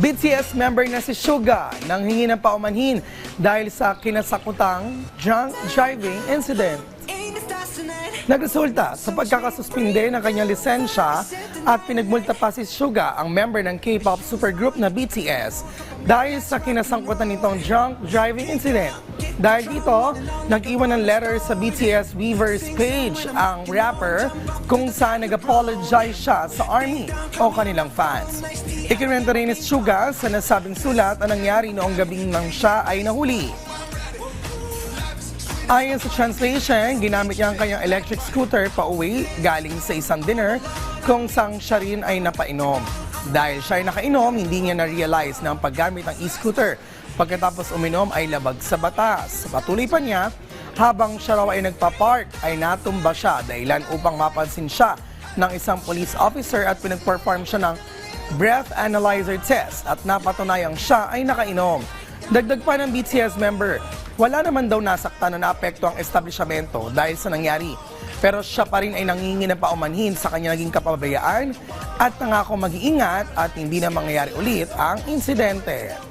BTS member na si Suga nang hingi ng paumanhin dahil sa kinasakutang drunk driving incident. Nagresulta sa pagkakasuspinde ng kanyang lisensya at pinagmulta pa si Suga, ang member ng K-pop supergroup na BTS, dahil sa kinasangkutan nitong drunk driving incident. Dahil dito, nag-iwan ng letter sa BTS Weverse page ang rapper kung saan nag-apologize siya sa ARMY o kanilang fans. Ikinwento rin ni Suga sa nasabing sulat ang nangyari noong gabing nang siya ay nahuli. Ayon sa translation, ginamit niya ang kanyang electric scooter pauwi galing sa isang dinner kung saan siya rin ay napainom. Dahil siya ay nakainom, hindi niya na-realize na ang paggamit ng e-scooter pagkatapos uminom ay labag sa batas. Patuloy pa niya, habang siya raw ay nagpa-park ay natumba siya dahilan upang mapansin siya ng isang police officer at pinag-perform siya ng breath analyzer test at napatunayang siya ay nakainom. Dagdag pa ng BTS member, wala naman daw nasaktan na naapekto ang establishmento dahil sa nangyari. Pero siya pa rin ay nangingi ng paumanhin sa kanya naging kapabayaan at nangako mag-iingat at hindi na mangyayari ulit ang insidente.